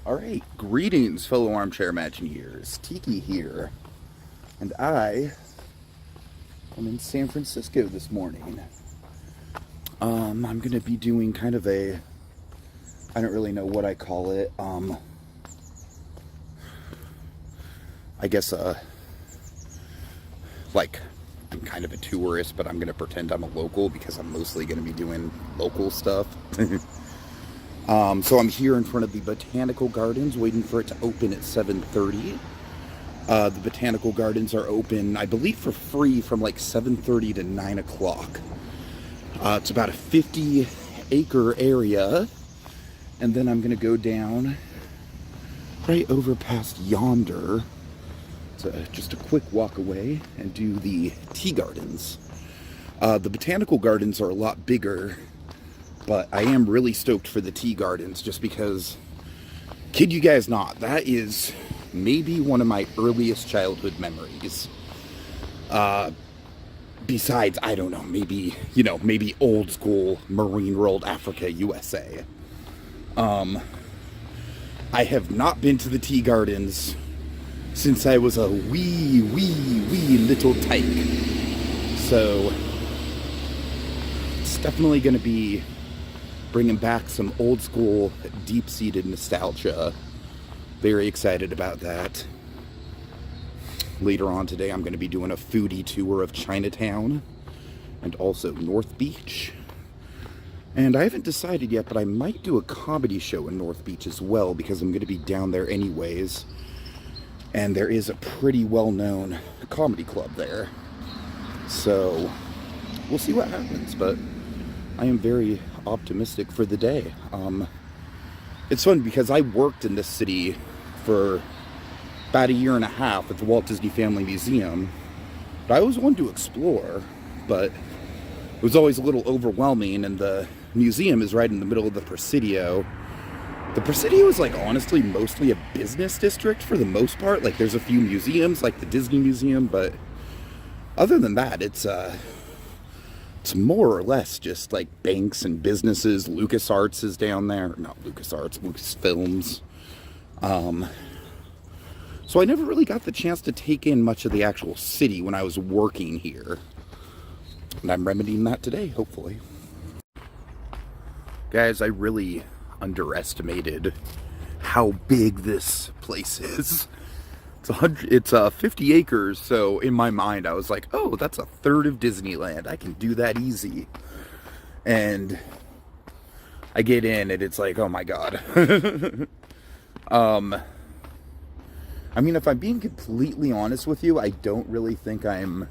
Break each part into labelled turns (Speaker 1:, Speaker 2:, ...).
Speaker 1: Alright, greetings fellow armchair Imagineers. Tiki here. And I am in San Francisco this morning. I'm going to be doing kind of a, I don't really know what I call it, I guess, like, I'm kind of a tourist, but I'm going to pretend I'm a local because I'm mostly going to be doing local stuff. So I'm here in front of the Botanical Gardens, waiting for it to open at 7:30. The Botanical Gardens are open, I believe, for free from like 7:30 to 9 o'clock. It's about a 50-acre area, and then I'm going to go down right over past yonder. It's just a quick walk away and do the tea gardens. The Botanical Gardens are a lot bigger, but I am really stoked for the tea gardens just because, kid you guys not, that is maybe one of my earliest childhood memories. Besides, I don't know, maybe old school Marine World Africa, USA. I have not been to the tea gardens since I was a wee little tyke. So, it's definitely going to be bringing back some old school, deep-seated nostalgia. Very excited about that. Later on today, I'm going to be doing a foodie tour of Chinatown and also North Beach. And I haven't decided yet, but I might do a comedy show in North Beach as well because I'm going to be down there anyways. And there is a pretty well-known comedy club there. So, we'll see what happens, but I am very optimistic for the day. It's fun because I worked in this city for about a year and a half at the Walt Disney Family Museum. But I always wanted to explore, but it was always a little overwhelming, and the museum is right in the middle of the Presidio. The Presidio is, like, honestly mostly a business district for the most part. Like, there's a few museums, like the Disney Museum, but other than that, it's more or less just, like, banks and businesses. LucasArts is down there. Not LucasArts, Lucasfilms. So I never really got the chance to take in much of the actual city when I was working here. And I'm remedying that today, hopefully. Guys, I really underestimated how big this place is. It's 50 acres, so in my mind I was like, oh, that's a third of Disneyland. I can do that easy. And I get in and it's like, oh my god. I mean, if I'm being completely honest with you, I don't really think I'm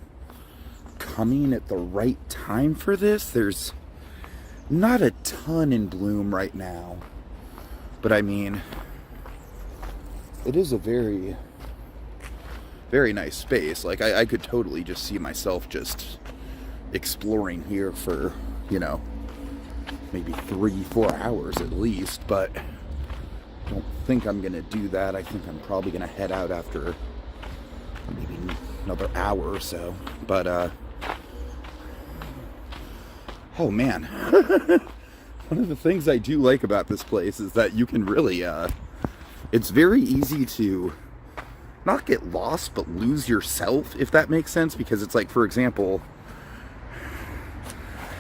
Speaker 1: coming at the right time for this. There's not a ton in bloom right now. But I mean, it is a very nice space. Like, I could totally just see myself just exploring here for, maybe 3-4 hours at least, but I don't think I'm gonna do that. I think I'm probably gonna head out after maybe another hour or so. But oh man. One of the things I do like about this place is that you can really it's very easy to not get lost, but lose yourself, if that makes sense, because it's like, for example,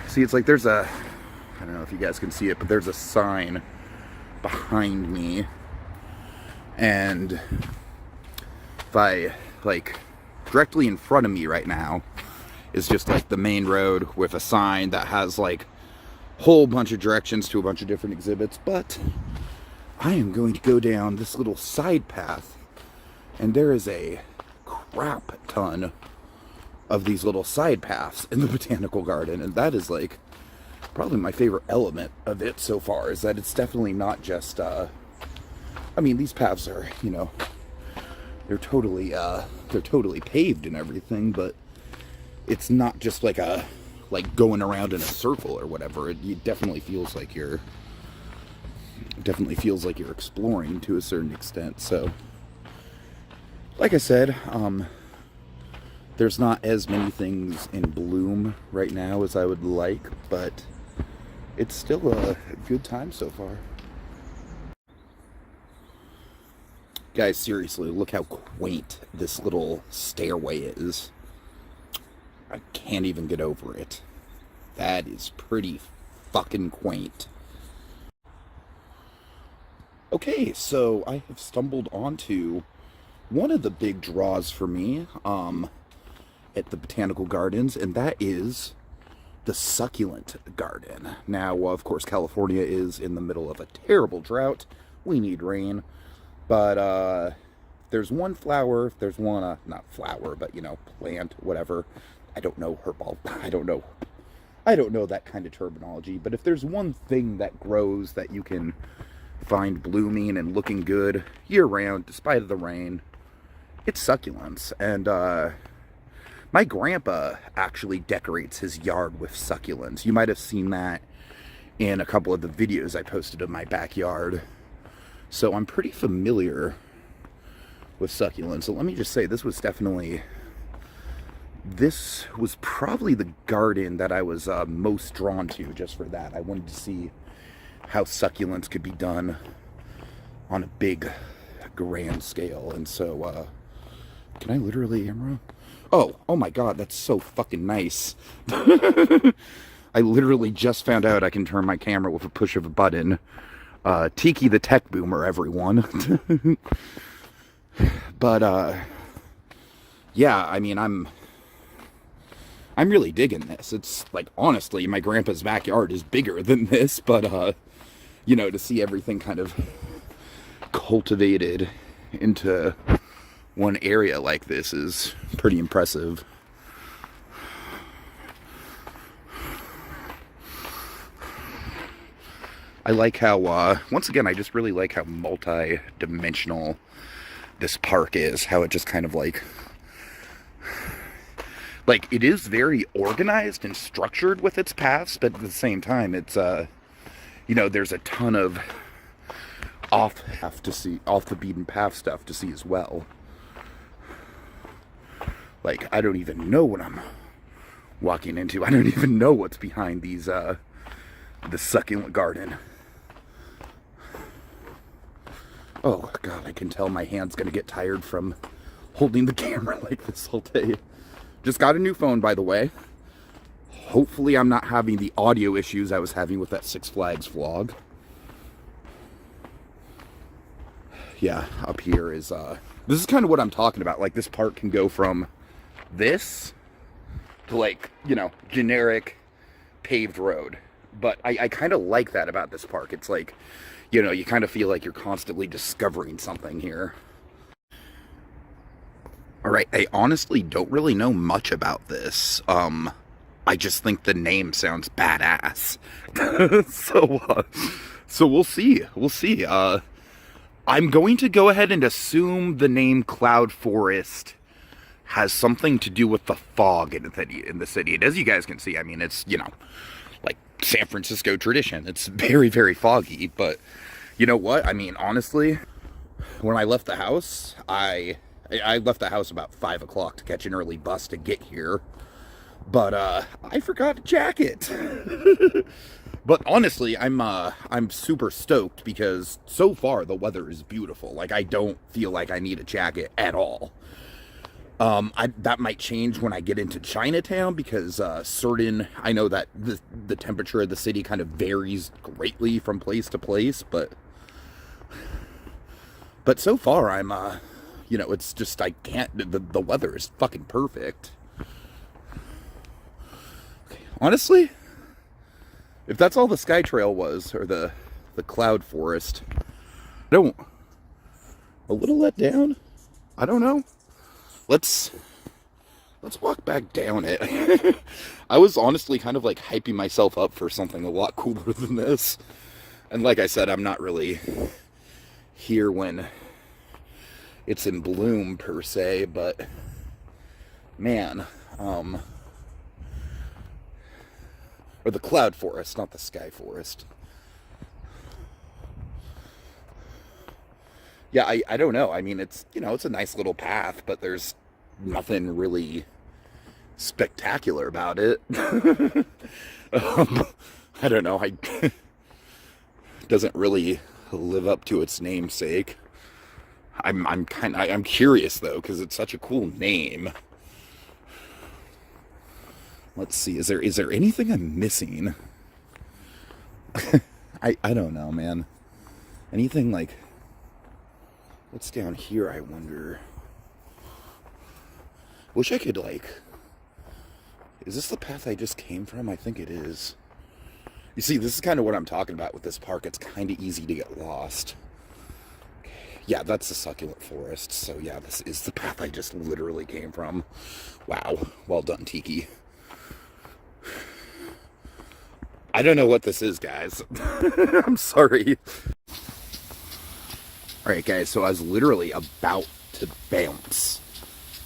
Speaker 1: see, it's like there's I don't know if you guys can see it, but there's a sign behind me, and if I, like, directly in front of me right now is just like the main road with a sign that has like a whole bunch of directions to a bunch of different exhibits, but I am going to go down this little side path. And there is a crap ton of these little side paths in the Botanical Garden. And that is, like, probably my favorite element of it so far, is that it's definitely not just, I mean, these paths are, they're totally paved and everything, but it's not just like going around in a circle or whatever. It definitely feels like you're exploring to a certain extent, so. Like I said, there's not as many things in bloom right now as I would like, but it's still a good time so far. Guys, seriously, look how quaint this little stairway is. I can't even get over it. That is pretty fucking quaint. Okay, so I have stumbled onto one of the big draws for me at the Botanical Gardens, and that is the Succulent Garden. Now, of course, California is in the middle of a terrible drought. We need rain. But there's one flower, there's one, not flower, but, you know, plant, whatever. I don't know herbal. I don't know that kind of terminology. But if there's one thing that grows that you can find blooming and looking good year-round, despite of the rain, it's succulents. And my grandpa actually decorates his yard with succulents. You might have seen that in a couple of the videos I posted of my backyard. So I'm pretty familiar with succulents. So let me just say, this was probably the garden that I was most drawn to just for that. I wanted to see how succulents could be done on a big, grand scale. And so, can I literally, Emma? Oh my God, that's so fucking nice. I literally just found out I can turn my camera with a push of a button. Tiki the tech boomer, everyone. But, yeah, I mean, I'm really digging this. It's, like, honestly, my grandpa's backyard is bigger than this, but, you know, to see everything kind of cultivated into one area like this is pretty impressive. I like how, once again, I just really like how multi-dimensional this park is. How it just kind of like, it is very organized and structured with its paths, but at the same time, it's, you know, there's a ton of off the beaten path stuff to see as well. Like, I don't even know what I'm walking into. I don't even know what's behind these, the Succulent Garden. Oh, God, I can tell my hand's going to get tired from holding the camera like this all day. Just got a new phone, by the way. Hopefully I'm not having the audio issues I was having with that Six Flags vlog. Yeah, up here is, this is kind of what I'm talking about. Like, this park can go from this to, like, you know, generic paved road. But I kind of like that about this park. It's like, you know, you kind of feel like you're constantly discovering something here. Alright, I honestly don't really know much about this. I just think the name sounds badass. So we'll see. We'll see. I'm going to go ahead and assume the name Cloud Forest has something to do with the fog in the city. And as you guys can see, I mean, it's, you know, like San Francisco tradition. It's very, very foggy, but you know what? I mean, honestly, when I left the house, I left the house about 5 o'clock to catch an early bus to get here, but I forgot a jacket. But honestly, I'm super stoked because so far the weather is beautiful. Like, I don't feel like I need a jacket at all. That might change when I get into Chinatown because I know that the temperature of the city kind of varies greatly from place to place, but so far I'm, you know, it's just, I can't, the weather is fucking perfect. Okay, honestly, if that's all the SkyTrail was, or the Cloud Forest, a little let down? I don't know. Let's walk back down it. I was honestly kind of like hyping myself up for something a lot cooler than this. And like I said, I'm not really here when it's in bloom per se, but man, or the Cloud Forest, not the Sky Forest. Yeah, I don't know. I mean, it's, you know, it's a nice little path, but there's nothing really spectacular about it. I don't know. It doesn't really live up to its namesake. I'm curious though, because it's such a cool name. Let's see, is there anything I'm missing? I don't know, man. Anything like, what's down here, I wonder? Wish I could, like, is this the path I just came from? I think it is. You see, this is kind of what I'm talking about with this park. It's kind of easy to get lost. Yeah, that's the succulent forest. So yeah, this is the path I just literally came from. Wow. Well done, Tiki. I don't know what this is, guys. I'm sorry. Alright, guys, so I was literally about to bounce.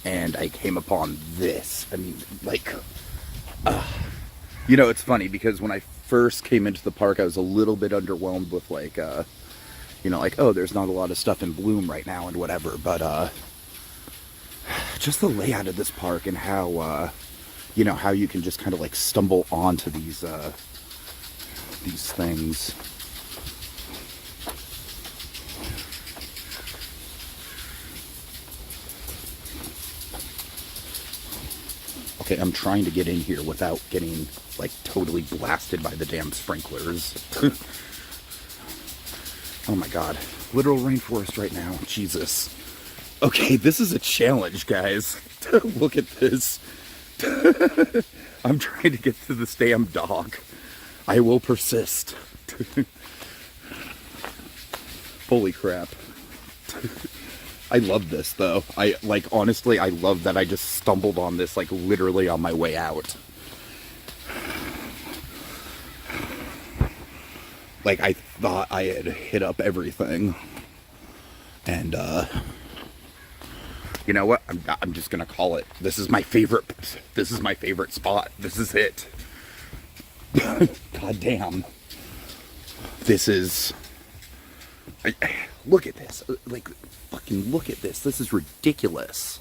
Speaker 1: And I came upon this. I mean, like... you know, it's funny, because when I first came into the park, I was a little bit underwhelmed with, like, you know, like, oh, there's not a lot of stuff in bloom right now and whatever. But, just the layout of this park and how, you know, how you can just kind of, like, stumble onto these things. Okay, I'm trying to get in here without getting, like, totally blasted by the damn sprinklers. Oh my god. Literal rainforest right now. Jesus. Okay, this is a challenge, guys. Look at this. I'm trying to get to this damn dog. I will persist. Holy crap. I love this, though. Honestly, I love that I just stumbled on this, like, literally on my way out. Like, I thought I had hit up everything. And, you know what? I'm just gonna call it. This is my favorite spot. This is it. God damn. This is... look at this. Like, fucking look at this. This is ridiculous.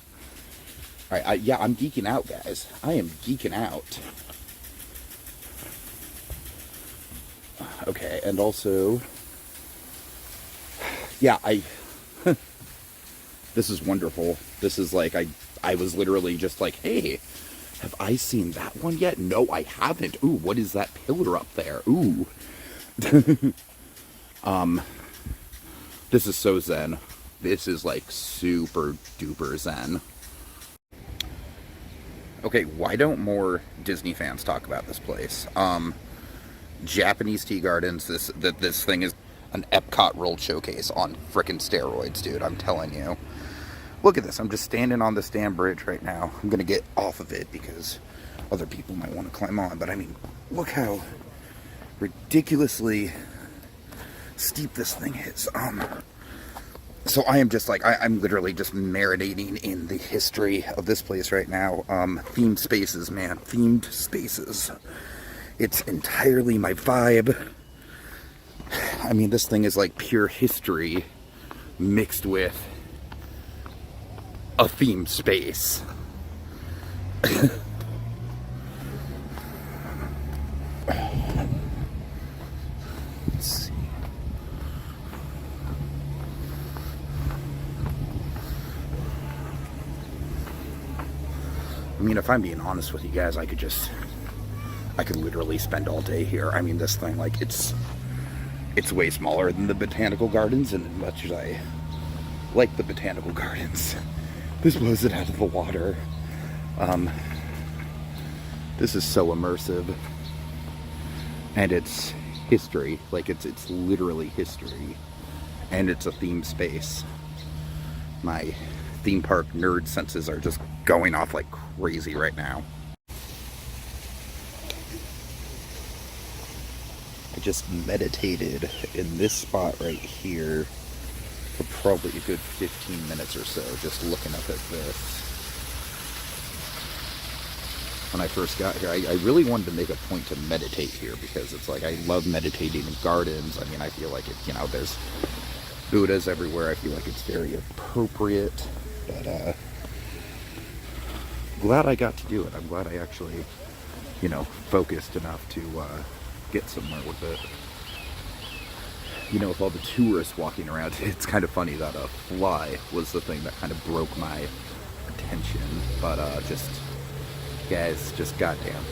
Speaker 1: Alright, yeah, I'm geeking out, guys. I am geeking out. Okay, and also... yeah, this is wonderful. This is like, I was literally just like, hey, have I seen that one yet? No, I haven't. Ooh, what is that pillar up there? Ooh. This is so zen. This is like super duper zen. Okay, why don't more Disney fans talk about this place? Japanese tea gardens. This thing is an Epcot World Showcase on frickin' steroids, dude. I'm telling you. Look at this. I'm just standing on this damn bridge right now. I'm gonna get off of it because other people might want to climb on. But I mean, look how ridiculously steep this thing is. So I am just like, I'm literally just marinating in the history of this place right now. Themed spaces, man. Themed spaces. It's entirely my vibe. I mean, this thing is like pure history mixed with a themed space. Let's see. I mean, if I'm being honest with you guys, I could literally spend all day here. I mean, this thing, like, it's way smaller than the Botanical Gardens, and as much as I like the Botanical Gardens, this blows it out of the water. This is so immersive, and it's history. Like, it's literally history, and it's a theme space. My theme park nerd senses are just going off like crazy right now. I just meditated in this spot right here for probably a good 15 minutes or so, just looking up at this. When I first got here, I really wanted to make a point to meditate here because it's like, I love meditating in gardens. I mean, I feel like it, you know, there's Buddhas everywhere. I feel like it's very appropriate, but glad I got to do it. I'm glad I actually, you know, focused enough to get somewhere with it. you know, with all the tourists walking around, it's kind of funny that a fly was the thing that kind of broke my attention. But just, guys, just goddamn,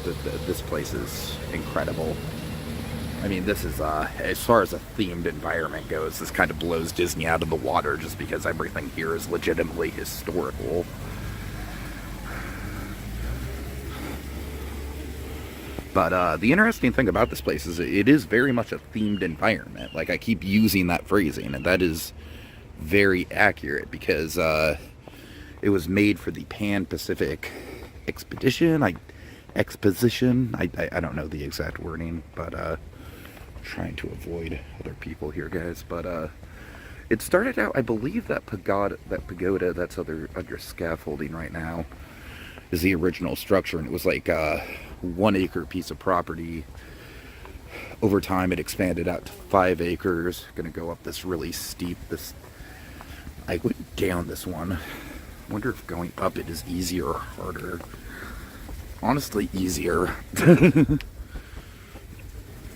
Speaker 1: this place is incredible. I mean, this is, as far as a themed environment goes, this kind of blows Disney out of the water just because everything here is legitimately historical. But the interesting thing about this place is it is very much a themed environment. Like, I keep using that phrasing, and that is very accurate because it was made for the Pan-Pacific Exposition. I don't know the exact wording, but trying to avoid other people here, guys. But it started out, I believe that pagoda that's under scaffolding right now is the original structure, and it was like a 1 acre piece of property. Over time it expanded out to 5 acres. Gonna go up this really steep, I went down this one. I wonder if going up it is easier or harder. Honestly, easier.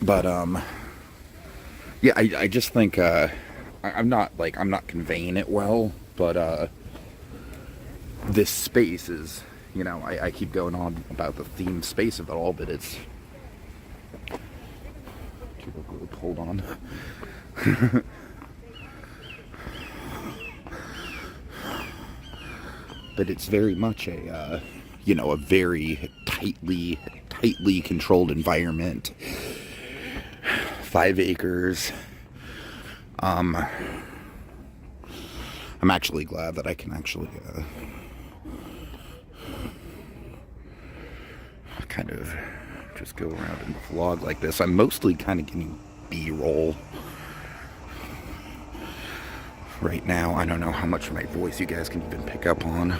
Speaker 1: But yeah, I just think I'm not conveying it well, but this space is, you know, I keep going on about the themed space of it all, but it's, hold on. But it's very much a you know, a very tightly controlled environment. 5 acres. I'm actually glad that I can actually kind of just go around and vlog like this. I'm mostly kind of getting B-roll right now. I don't know how much of my voice you guys can even pick up on.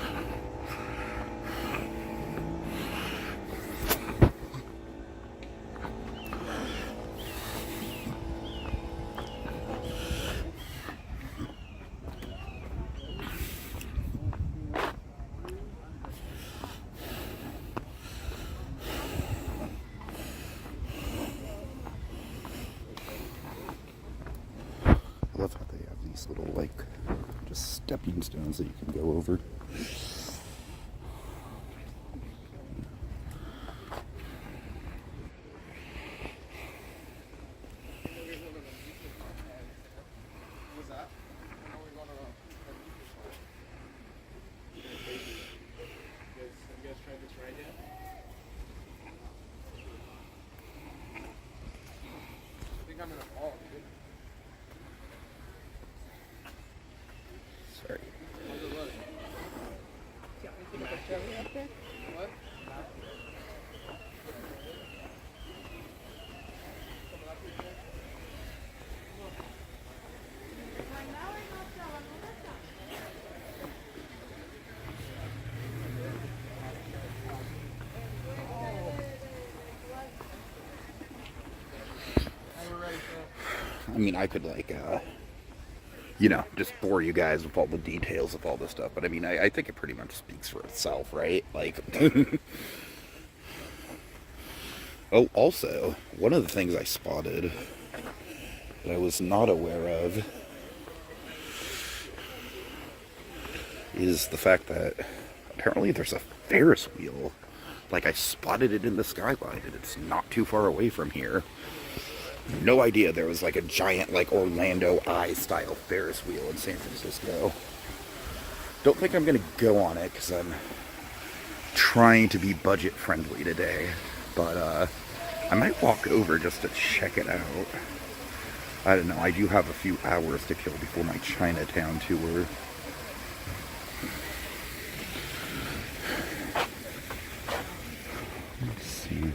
Speaker 1: I love how they have these little, like, just stepping stones that you can go over. Sorry. I mean, I could, like, you know, just bore you guys with all the details of all this stuff, but I mean, I think it pretty much speaks for itself, right? Like, oh, also, one of the things I spotted that I was not aware of is the fact that apparently there's a Ferris wheel. Like, I spotted it in the skyline, and it's not too far away from here. No idea there was like a giant, like, Orlando Eye style Ferris wheel in San Francisco. Don't think I'm gonna go on it because I'm trying to be budget friendly today, but I might walk over just to check it out. I don't know, I do have a few hours to kill before my Chinatown tour. Let's see.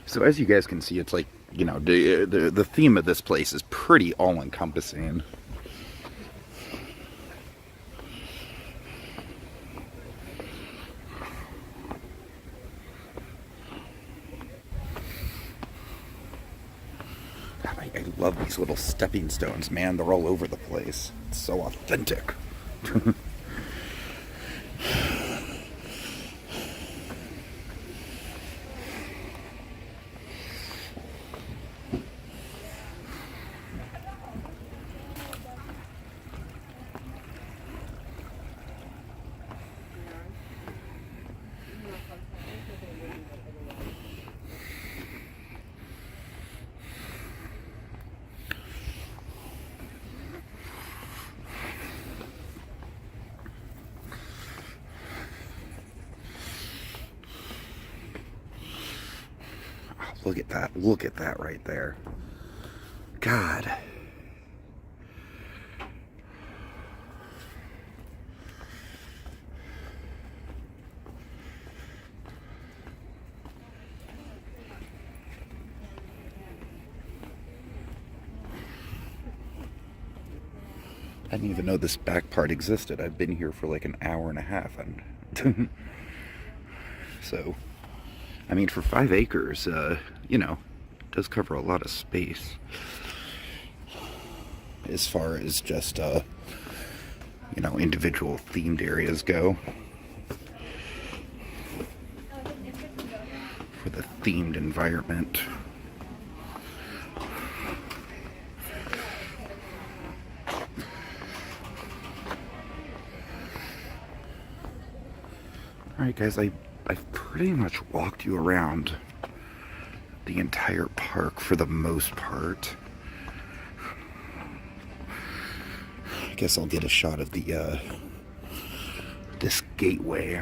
Speaker 1: So as you guys can see, it's like, you know, the theme of this place is pretty all-encompassing. I love these little stepping stones, man. They're all over the place. It's so authentic. Look at that. Look at that right there. God. I didn't even know this back part existed. I've been here for like an hour and a half. And so, I mean, for 5 acres, you know, it does cover a lot of space. As far as just, you know, individual themed areas go. For the themed environment. Alright guys, I've pretty much walked you around the entire park for the most part. I guess I'll get a shot of the this gateway,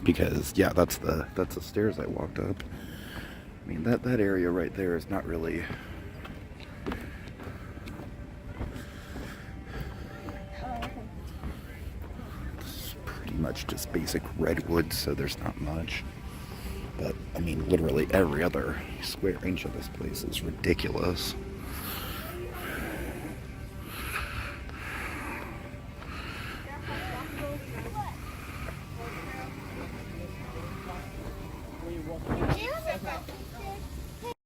Speaker 1: because yeah, that's the stairs I walked up. I mean, that area right there is not really much, just basic redwood, so there's not much. But I mean, literally every other square inch of this place is ridiculous.